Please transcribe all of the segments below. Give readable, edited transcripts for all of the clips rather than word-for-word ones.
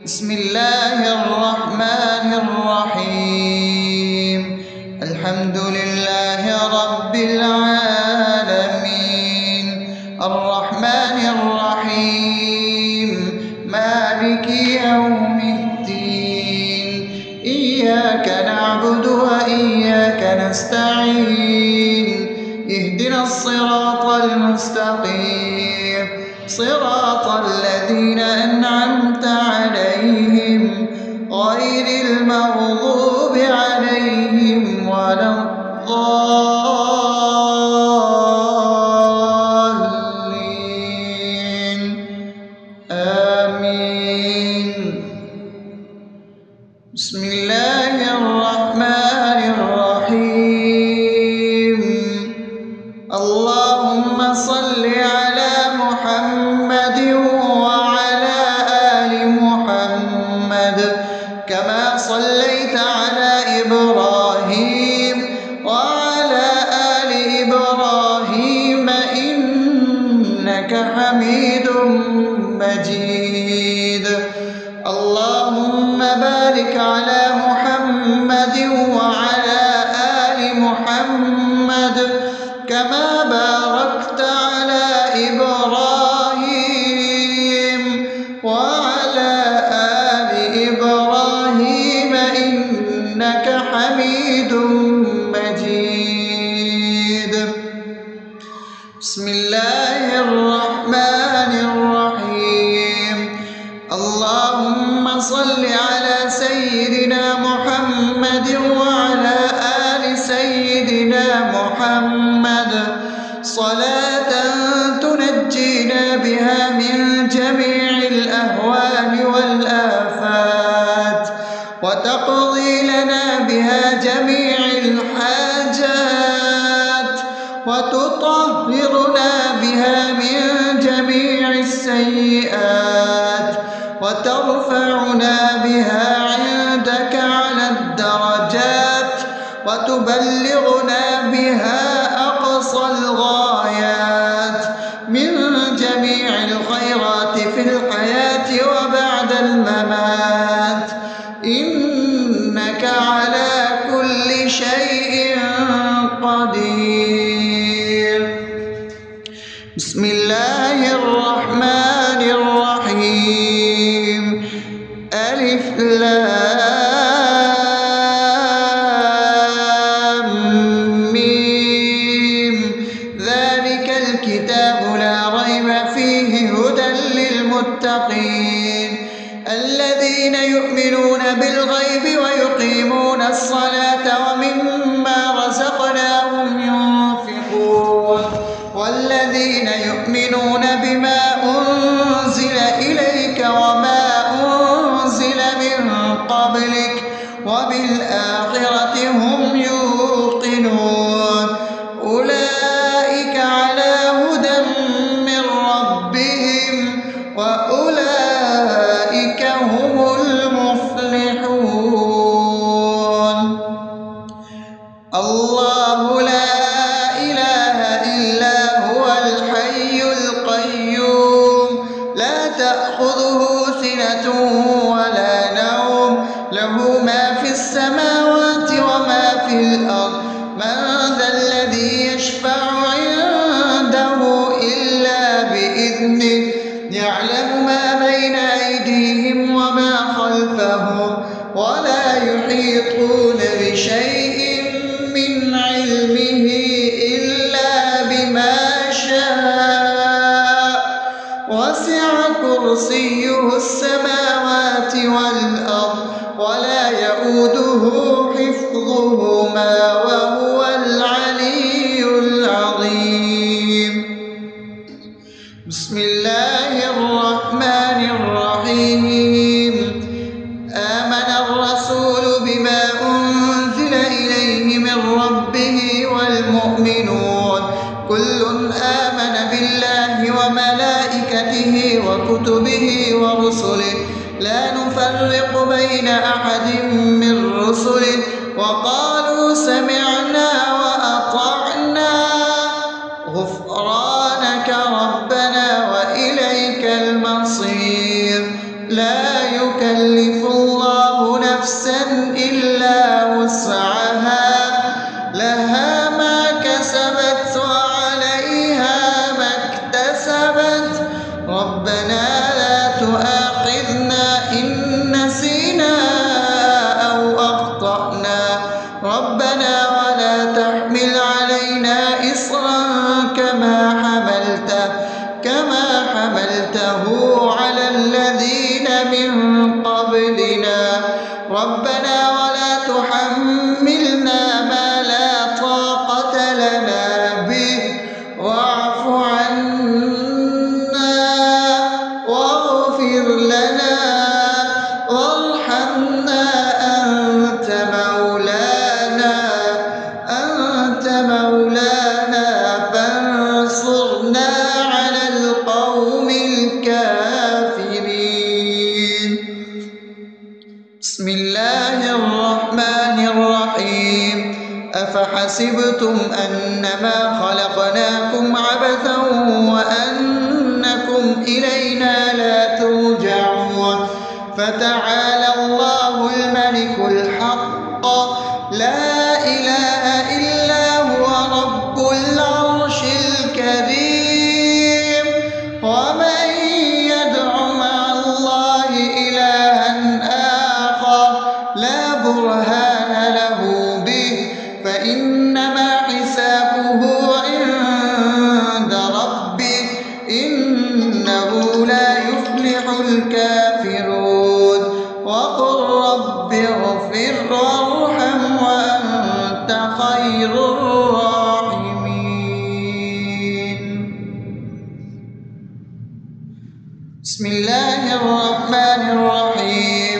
بسم الله الرحمن الرحيم. الحمد لله رب العالمين، الرحمن الرحيم، مالك يوم الدين. إياك نعبد وإياك نستعين، اهدنا الصراط المستقيم، صراط الذين أنعمت عليهم غير المغضوب عليهم ولا الضالين. آمين. بسم الله الرحمن الرحيم. اللهم صل على محمد وعلى آل محمد كما صليت على إبراهيم وعلى آل إبراهيم إنك حميد مجيد. اللهم بارك على محمد وعلى آل محمد كما باركت على إبراهيم وعلى آل إبراهيم إنك حميد مجيد. بسم الله الرحمن الرحيم. اللهم صل على سيدنا محمد وعلى آل سيدنا محمد صلاة تنجينا بها من جميع الأهوال والآفات، وتقضي لنا بها جميع الحاجات، وتطهرنا بها من جميع السيئات، وترفعنا بها عندك على الدرجات، وتبلغنا بها أقصى الغايات من جميع الخيرات في الحياة وبعد الممات، إنك على كل شيء قدير. بسم الله الرحمن الرحيم. ألف لام ميم. ذلك الكتاب لا ريب فيه هدى للمتقين الذين يؤمنون بالغيب ويقيمون الصلاة ومما رزقناهم ينفقون والذين يؤمنون بما أنزل إليك وما أنزل من قبلك وبالآخرة هم يوقنون أولئك على هدى من ربهم وأولئك هم المفلحون. الله لا إله إلا هو الحي القيوم لا تأخذه سنة ولا نوم له ما في السماوات وما في الأرض من ذا الذي يشفع عنده إلا بإذنه يعلم ما بين أيديهم وما خلفهم ولا يحيطون بشيء من علمه إلا بما شاء وسع كرسيه السماوات والأرض ولا يؤوده حفظهما وهو العلي العظيم. بسم الله الرحمن الرحيم. آمن الرسول بما أنزل إليه من ربه والمؤمنون كل آمن بالله وملائكته وكتبه ورسله لا نفرق بين أحد من رسله وقالوا سمعنا وأطعنا غفرانك ربنا وإليك المصير. لا يكلف يكلف الله نفسا إلا وسعها لها ما كسبت وعليها ما اكتسبت ربنا لا تؤاخذنا إن نسينا أو أخطأنا ربنا ولا تحمل علينا إصرا كما حملته على الذين من قبلنا ربنا ولا تحملنا ما لا طاقة لنا به واعف عنا واغفر لنا وارحمنا أنت مولانا فانصرنا على القوم الكافرين. بسم الله الرحمن الرحيم أفحسبتم أنما خلقناكم عبثا وأنكم إلينا لا ترجعون فتعالى الله الملك الحق لا إله إلا هو رب العرش الكريم ومن يدع مع الله إلها آخر لا برهان له به فإنما حسابه عند ربه إنه لا يفلح الكافرون وقل رب اغفر وارحم وأنت خير الراحمين. بسم الله الرحمن الرحيم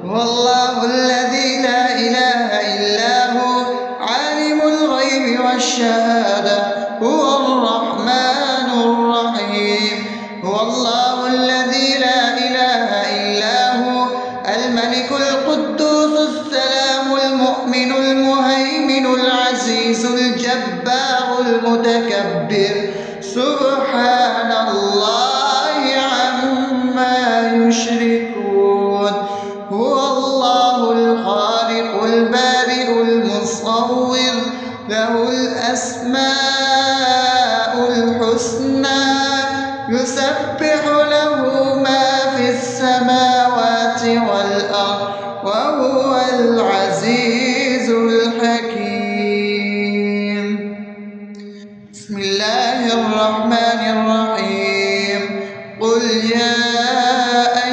هو الله الذي لا إله إلا هو عالم الغيب والشهادة هو الرحمن الرحيم هو الله الذي لا إله إلا هو الملك القدوس السلام المؤمن المهيمن العزيز الجبار المتكبر سبحان الله عما يشركون هو الله الخالق البارئ المصور له الأسماء الحسنى يسبح له ما في السماوات والأرض وهو العزيز الحكيم. بسم الله الرحمن الرحيم قل يا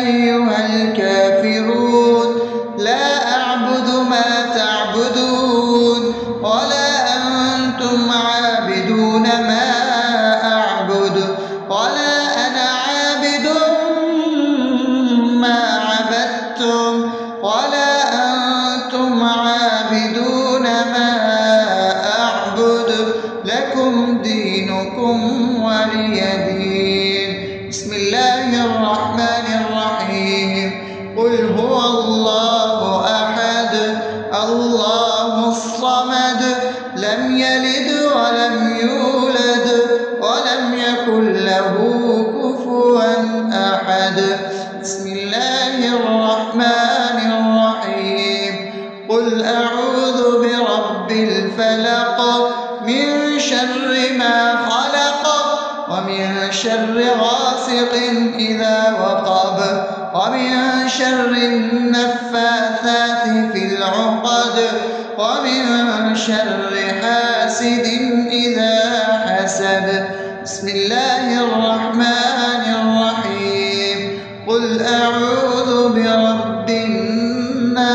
أيها الكافرون لا أعبد ما تعبدون ولا أنتم عابدون ما أعبد ولا أنا عابد ما عبدتم ولا أنتم عابدون ما أعبد لكم دينكم ولي دين. بسم الله الرحمن الرحيم قل هو الله أحد الله الصمد لم يلد ولم يولد ولم يكن له كفوا أحد. بسم الله الرحمن الرحيم قل أعوذ برب الفلق من شر ما خلق ومن شر غاسق إذا وقب ومن شر النفاثات في العقد ومن شر حاسد إذا حسد. بسم الله الرحمن الرحيم قل أعوذ برب الناس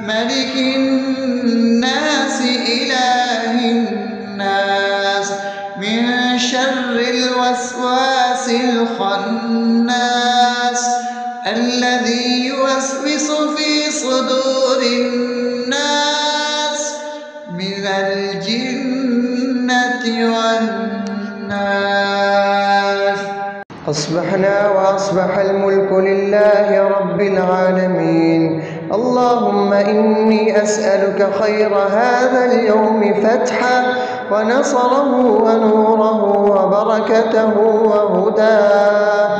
ملك الناس إله الناس من شر الوسواس الخناس الذي يوسوس في صدور الناس من الجنة والناس. أصبحنا وأصبح الملك لله رب العالمين. اللهم إني أسألك خير هذا اليوم فتحه ونصره ونوره وبركته وهداه،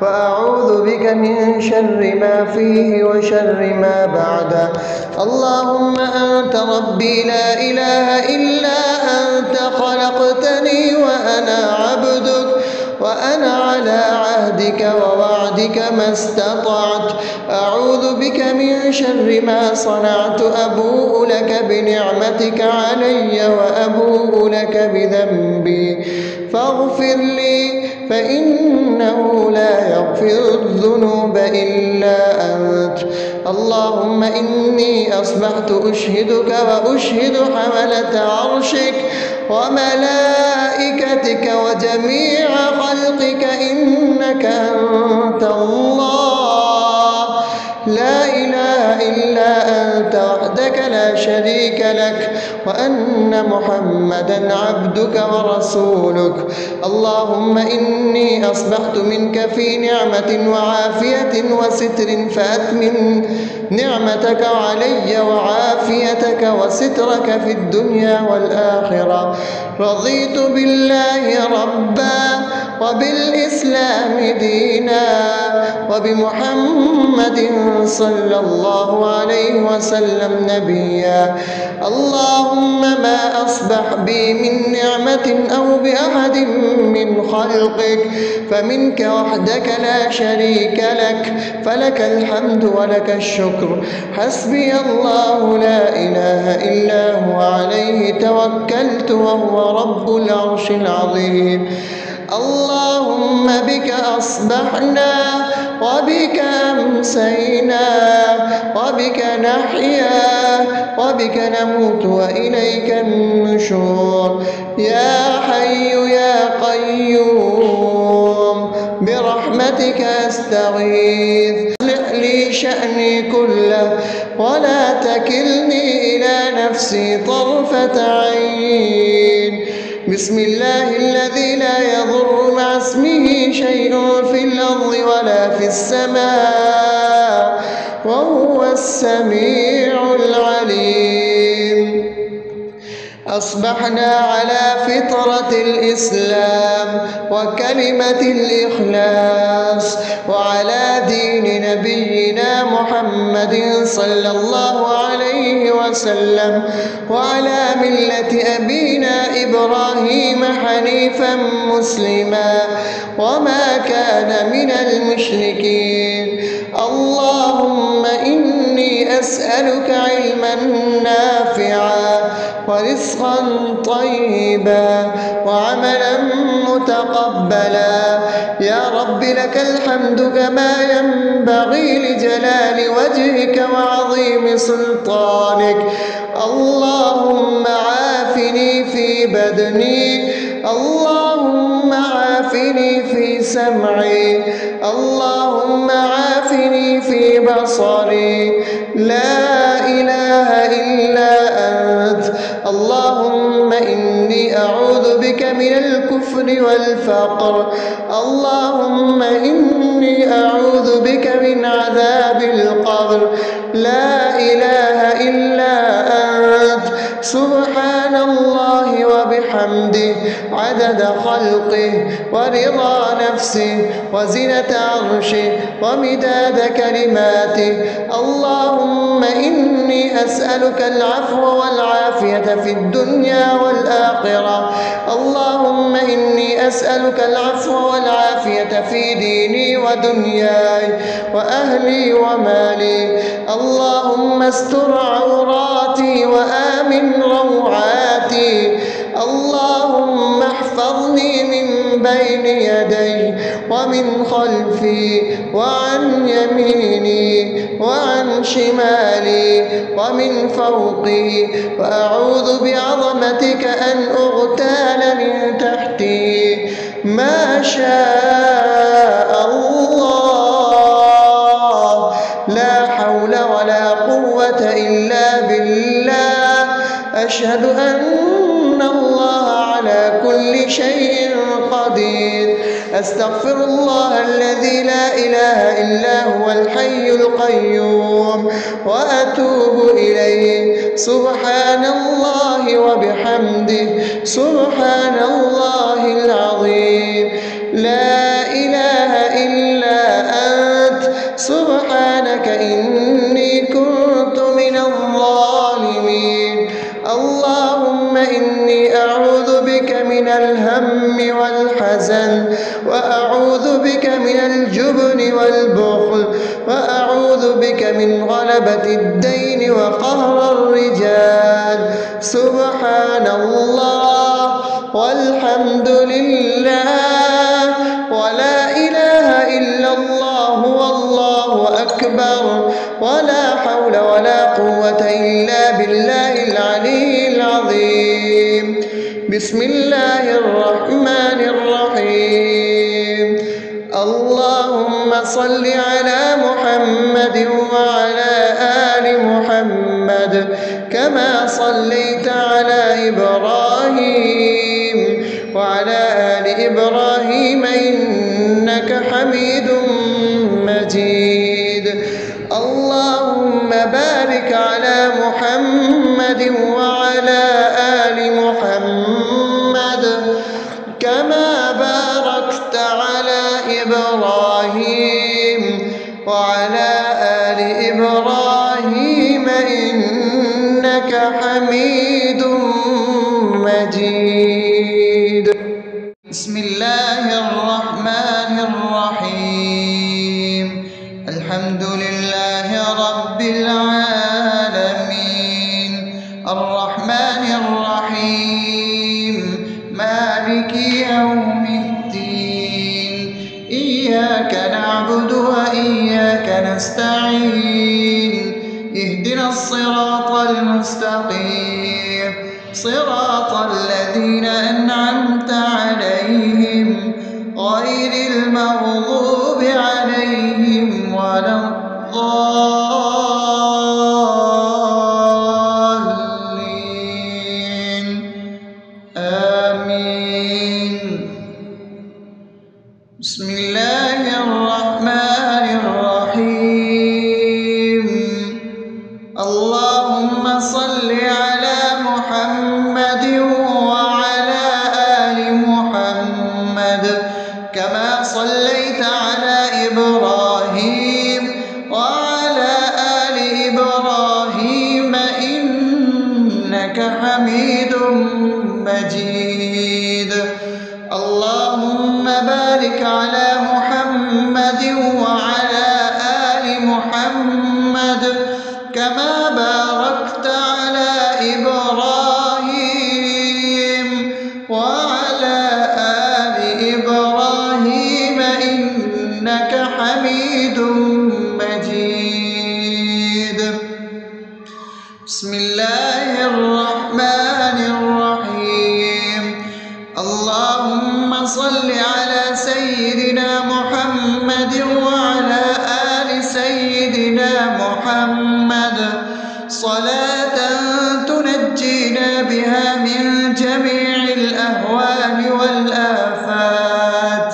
وأعوذ بك من شر ما فيه وشر ما بعده. اللهم أنت ربي لا إله إلا أنت، خلقتني وأنا عبدك، وأنا على عهدك ووعدك ما استطعت. أعوذ بك من شر ما صنعت، أبوء لك بنعمتك علي وأبوء لك بذنبي، فاغفر لي فإنه لا يغفر الذنوب إلا أنت. اللهم إني أصبحت أشهدك وأشهد حملة عرشك وملائكتك وجميع خلقك إنك أنت الله، لا إله إلا أنت وحدك لا شريك لك، وأن محمدا عبدك ورسولك. اللهم إني أصبحت منك في نعمة وعافية وستر، فأتمم نعمتك علي وعافيتك وسترك في الدنيا والآخرة. رضيت بالله ربا وبالإسلام دينا وبمحمد صلى الله عليه وسلم نبيا. اللهم ما أصبح بي من نعمة أو بأحد من خلقك فمنك وحدك لا شريك لك، فلك الحمد ولك الشكر. حسبي الله لا إله إلا هو، عليه توكلت وهو رب العرش العظيم. اللهم بك أصبحنا وبك أمسينا وبك نحيا وبك نموت وإليك النشور. يا حي يا قيوم برحمتك أستغيث، أصلح لي شأني كله ولا تكلني إلى نفسي طرفة عين. بسم الله الذي لا يضر مع اسمه شيء في الأرض ولا في السماء، وهو السميع العليم. أصبحنا على فطرة الإسلام وكلمة الإخلاص وعلى دين نبينا محمد صلى الله عليه وسلم وعلى ملة أبينا إبراهيم حنيفا مسلما وما كان من المشركين. اللهم إني أسألك علما نافعا ورزقا طيبا وعملا متقبلا. يا رب لك الحمد كما ينبغي لجلال وجهك وعظيم سلطانك. اللهم عافني في بدني، اللهم عافني في سمعي، اللهم عافني في بصري. لا إله إلا أنت. اللهم إني أعوذ بك من الكفر والفقر. اللهم إني أعوذ بك من عذاب القبر. لا إله إلا أنت. سبحان الله وبحمده عدد خلقه ورضا نفسه وزنة عرشه ومداد كلماته. اللهم إني أسألك العفو والعافية في الدنيا والآخرة. اللهم إني أسألك العفو والعافية في ديني ودنياي وأهلي ومالي. اللهم استر عوراتي وآمن روعاتي. اللهم احفظني من بين يدي ومن خلفي وعن يميني وعن شمالي ومن فوقي، وأعوذ بعظمتك أن أغتال من تحتي. ما شاء الله، لا حول ولا قوة إلا بالله. أشهد أن الله على كل شيء قدير. أستغفر الله الذي لا إله إلا هو الحي القيوم وأتوب إليه. سبحان الله وبحمده سبحان الله العظيم. لا إله إلا أنت سبحانك إني كنت من الظالمين. اللهم إني أعوذ بك من الهم والحزن، وأعوذ بك من الجبن والبخل، وأعوذ بك من غلبة الدين وقهر الرجال. سبحان الله والحمد لله ولا إله إلا الله والله أكبر ولا حول ولا قوة إلا بالله العلي العظيم. بسم الله الرحمن الرحيم. اللهم صل على محمد وعلى آل محمد كما صليت على إبراهيم وعلى آل إبراهيم إنك حميد مجيد. اللهم بارك على محمد وعلى آل محمد كما باركت على إبراهيم وعلى آل إبراهيم إنك حميد مجيد. بسم الله الرحمن الرحيم. الحمد لله رب العالمين الرحمن الرحيم مالك يوم الدين. إياك نعبد وإياك نستعين. اهدنا الصراط المستقيم صراط الذين أنعمت عليهم غير المغضوب عليهم ولا الضالين. آمين. بسم الله الرحمن الرحيم. اللهم صل على محمد وعلى آل محمد كما صليت على إبراهيم وعلى آل إبراهيم إنك حميد مجيد. اللهم بارك على محمد وعلى آل محمد كما باركت على إبراهيم وعلى آل إبراهيم إنك حميد مجيد. بسم الله الرحمن الرحيم. اللهم صل على سيدنا محمد وعلى آل سيدنا محمد صلاة تنجينا بها من جميع الأهوال والآفات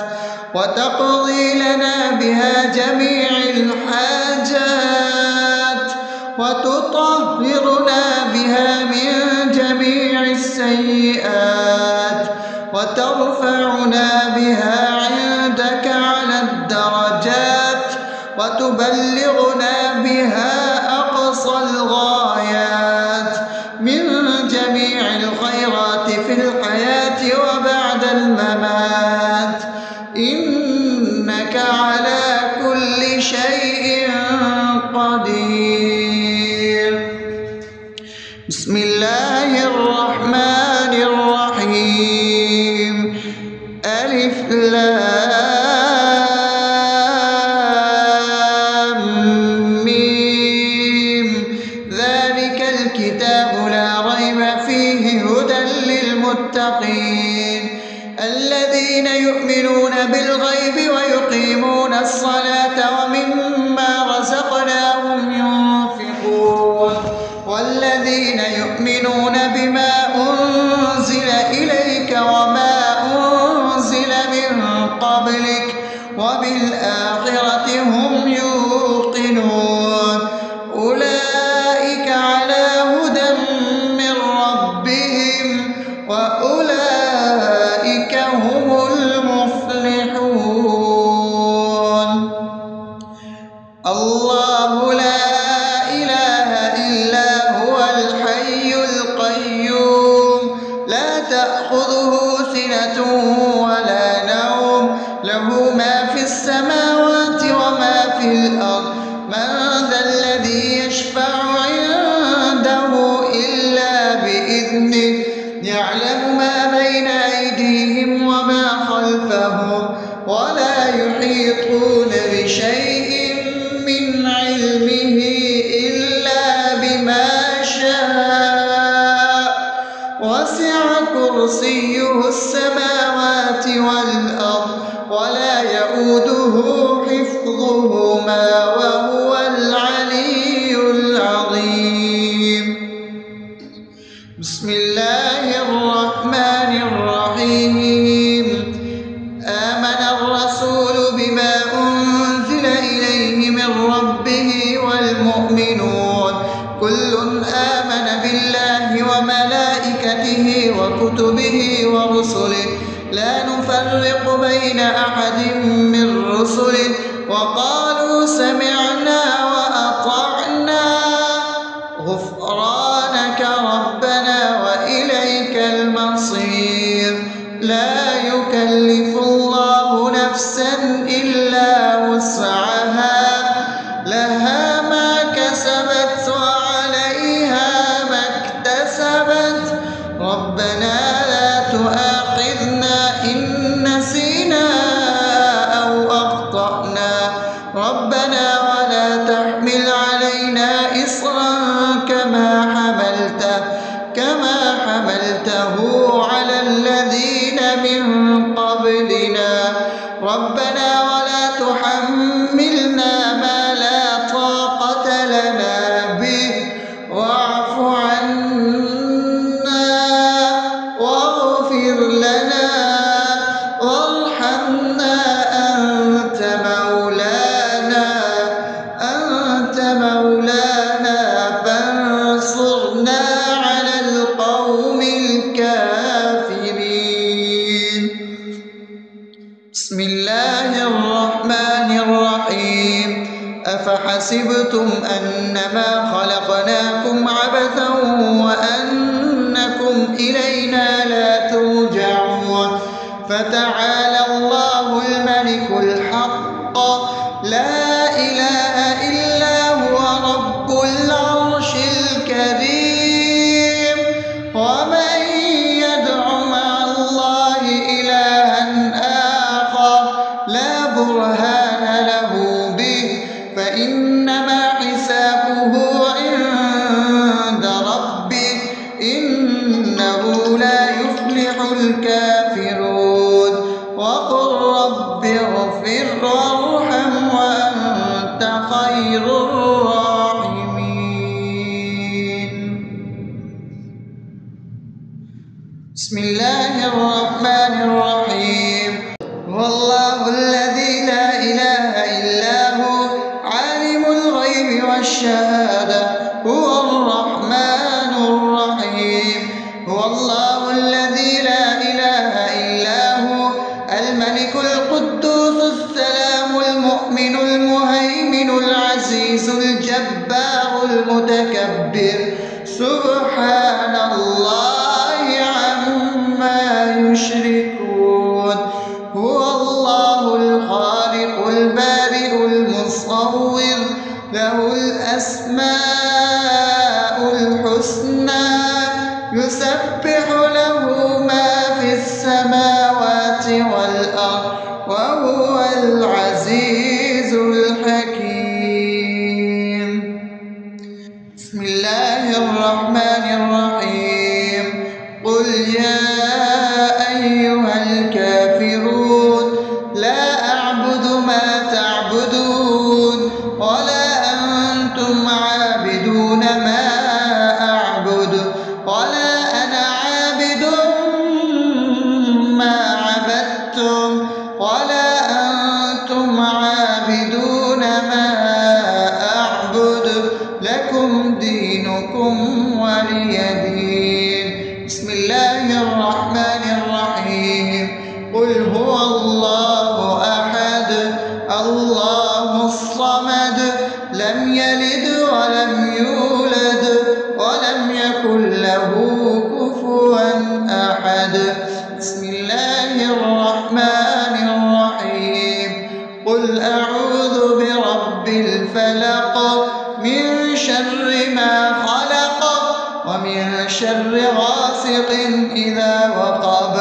وتقضي لنا بها جميع الحاجات وتطهرنا بها من جميع السيئات وترفعنا بها عندك على الدرجات وتبلغنا بها أقصى الغايات من جميع الخيرات في الحياة وبعد الممات إنك على كل شيء قدير. بسم الله الرحمن الرحيم. ألف لام ميم. ذلك الكتاب لا ريب فيه هدى للمتقين الذين يؤمنون بالغيب ويقيمون الصلاة ومما رزقناهم ينفقون والذين يؤمنون الله لا إله إلا هو الحي القيوم لا تأخذه سنة ولا نوم له ما في السماوات وما في الأرض من ذا الذي يشفع عنده إلا بإذنه يعلم ما بين أيديهم وما خلفهم ولا يحيطون بشيء من علمه إلا بما شاء وسع كرسيه السماوات والأرض ولا يئوده حفظهما وهو العلي العظيم. بسم الله الرحمن الرحيم. آمن الرسول بما أنزل إليه من ربه والمؤمنون كل آمن بالله وملائكته وكتبه ورسله لا نفرق بين أحد من رسله وقالوا سمعنا وأطعنا غفرانك ربنا وإليك المصير. لا يكلف الله نفسا إلا وسعها لها ما كسبت وعليها ما اكتسبت ربنا لا تؤاخذنا إن نسينا أو أخطأنا ربنا ولا تحمل علينا إصرا كما حملته على الذين من قبلنا ربنا ولا تحملنا ما لا طاقة لنا به واعف عنا واغفر لنا وارحمنا أنت مولانا فانصرنا على القوم الكافرين. بسم الله الرحمن الرحيم. أفحسبتم أنما خلقناكم عبثا وأنكم إلينا لا ترجعون فتعالى الله الملك الحق لا إله إلا هو رب العرش الكريم. ومن يدع مع الله إلها آخر لا برهان له به فإنما حسابه عند ربه إنه لا يفلح الكافرون. وقل رب اغفر وارحم وأنت خير الراحمين. بسم الله الرحمن الرحيم. هو الله الذي لا إله إلا هو عالم الغيب والشهادة هو الرحمن الرحيم. هو الله الذي لا إله إلا هو الملك القدوس السلام المؤمن المهيمن العزيز الجبار المتكبر سبحان الله عما يشركون. هو الله الخالق البارئ المصور له الأسماء الحسنى يسبح له ما في السماوات والأرض وهو العزيز الحكيم. بسم الله الرحمن الرحيم. قل يا أيها الكافرون لا أعبد ما تعبدون ولا أنتم عابدون لم يلد ولم يولد ولم يكن له كفوا أحد. بسم الله الرحمن الرحيم. قل أعوذ برب الفلق من شر ما خلق ومن شر غاسق إذا وقب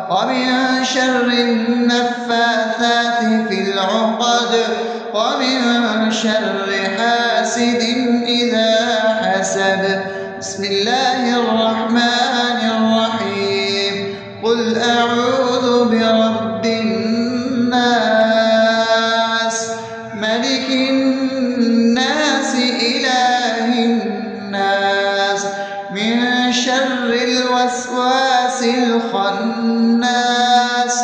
ومن شر النفاثات في العقد ومن شر حاسد إذا حسد. بسم الله الرحمن الرحيم. قل أعوذ برب الناس ملك الناس إله الناس من شر الوسواس الخناس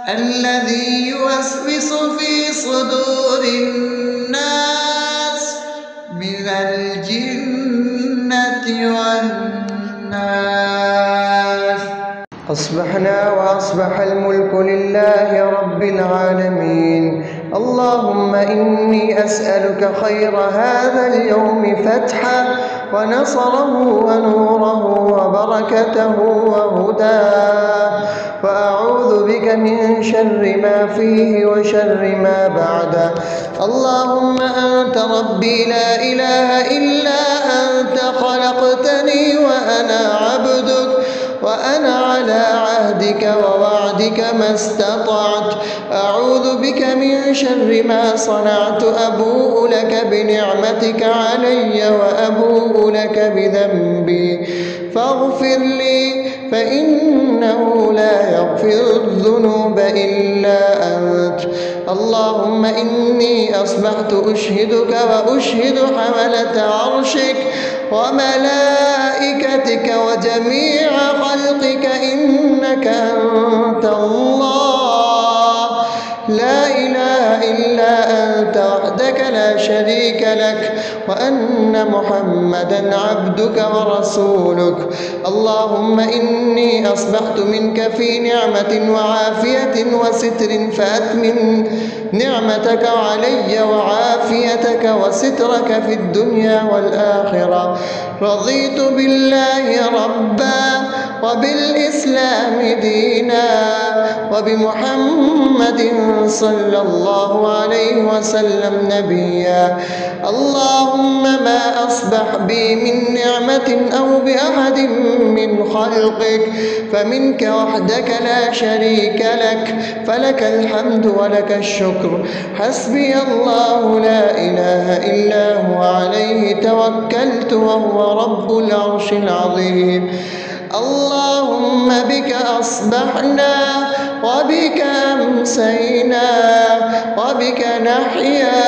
الذي يوسوس في صدور الناس من الجنة والناس. أصبحنا وأصبح الملك لله رب العالمين. اللهم إني أسألك خير هذا اليوم فتحه ونصره ونوره وبركته وهداه، وأعوذ بك من شر ما فيه وشر ما بعده. اللهم أنت ربي لا إله إلا أنت، خلقتني وأنا عبدك وأنا على عهدك ووعدك ما استطعت. أعوذ بك من شر ما صنعت. أبوء لك بنعمتك علي وأبوء لك بذنبي فاغفر لي، فإنه لا يغفر الذنوب إلا أنت. اللهم إني أصبحت أشهدك وأشهد حملة عرشك وملائكتك وجميع خلقك إنك أنت الله لا إله إلا أنت وحدك لا شريك لك، وأن محمدا عبدك ورسولك. اللهم إني أصبحت منك في نعمة وعافية وستر، فأتمم نعمتك علي وعافيتك وسترك في الدنيا والآخرة. رضيت بالله ربا وبالإسلام دينا وبمحمد صلى الله عليه وسلم نبيا. اللهم ما أصبح بي من نعمة أو بأحد من خلقك فمنك وحدك لا شريك لك، فلك الحمد ولك الشكر. حسبي الله لا إله إلا هو عليه توكلت وهو رب العرش العظيم. اللهم بك أصبحنا وبك أمسينا وبك نحيا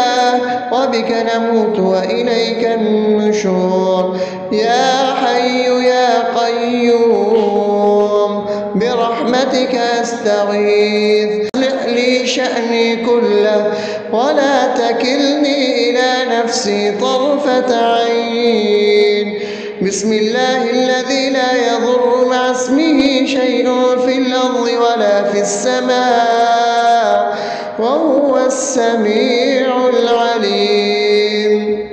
وبك نموت وإليك النشور. يا حي يا قيوم برحمتك أستغيث. أصلح لي شأني كله ولا تكلني إلى نفسي طرفة عين. بسم الله الذي لا يضر مع اسمه شيء في الأرض ولا في السماء وهو السميع العليم.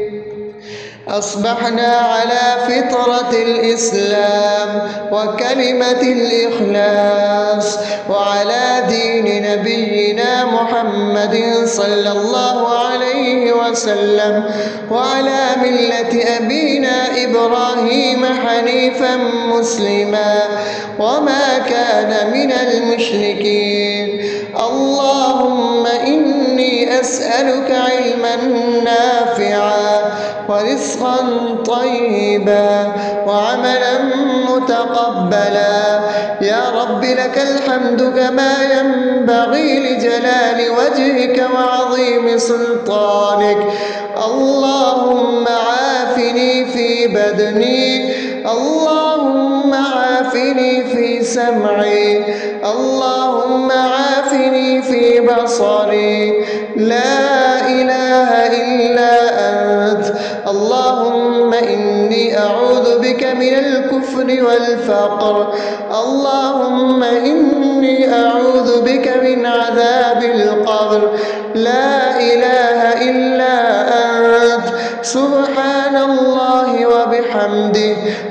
أصبحنا على فطرة الإسلام وكلمة الإخلاص وعلى دين نبينا محمد صلى الله عليه وسلم وعلى ملة أبينا إبراهيم حنيفا مسلما وما كان من المشركين. اللهم إني أسألك علما نافعا ورزقا طيبا وعملا متقبلا. يا رب لك الحمد كما ينبغي لجلال وجهك وعظيم سلطانك. اللهم عافني في بدني، اللهم عافني في سمعي، اللهم عافني في بصري. لا إله إلا أنت. اللهم إني أعوذ بك من الكفر والفقر. اللهم إني أعوذ بك من عذاب القبر. لا إله إلا أنت.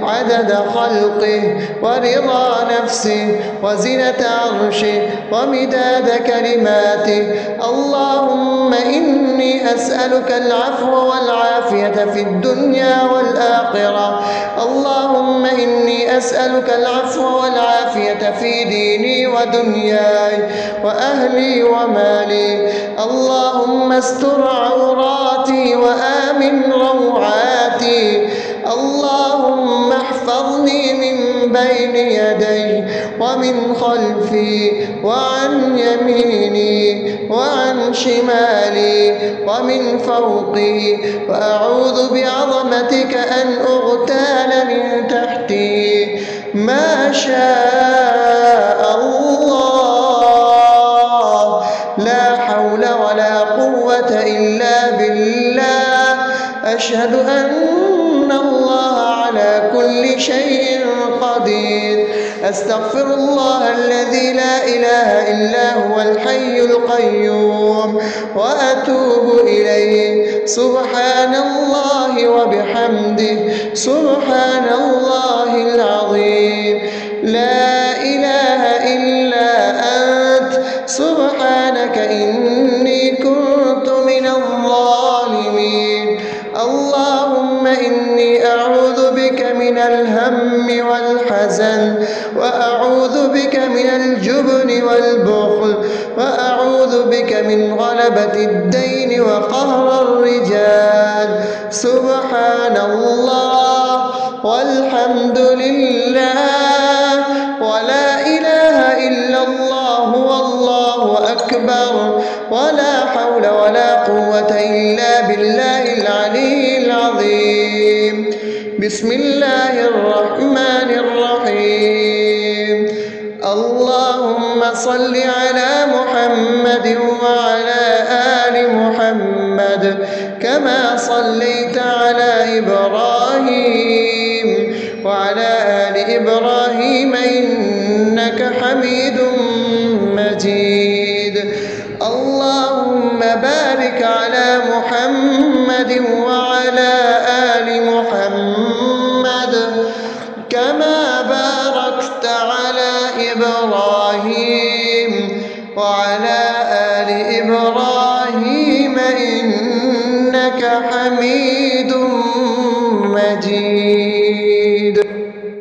عدد خلقه ورضا نفسه وزنة عرشه ومداد كلماته. اللهم إني أسألك العفو والعافية في الدنيا والآخرة. اللهم إني أسألك العفو والعافية في ديني ودنياي وأهلي ومالي. اللهم استر عوراتي وآمن روعاتي. اللهم احفظني من بين يدي ومن خلفي وعن يميني وعن شمالي ومن فوقي، وأعوذ بعظمتك أن أغتال من تحتي. ما شاء الله، لا حول ولا قوة إلا بالله. أشهد أن الله على كل شيء قدير. أستغفر الله الذي لا إله إلا هو الحي القيوم وأتوب إليه. سبحان الله وبحمده، سبحان الله العظيم. لا إله إلا أنت، سبحانك إني كنت من الظالمين. اللهم إني أعوذ بك من الهم والحزن، وأعوذ بك من الجبن والبخل، وأعوذ بك من غلبة الدين وقهر الرجال. سبحان الله والحمد لله ولا إله إلا الله والله أكبر، ولا حول ولا قوة إلا بالله العلي العظيم. بسم الله الرحمن الرحيم. اللهم صل على محمد وعلى آل محمد كما صليت على إبراهيم وعلى آل إبراهيم إنك حميد مجيد. اللهم بارك على محمد وعلى آل محمد كما باركت على إبراهيم وعلى آل إبراهيم إنك حميد مجيد.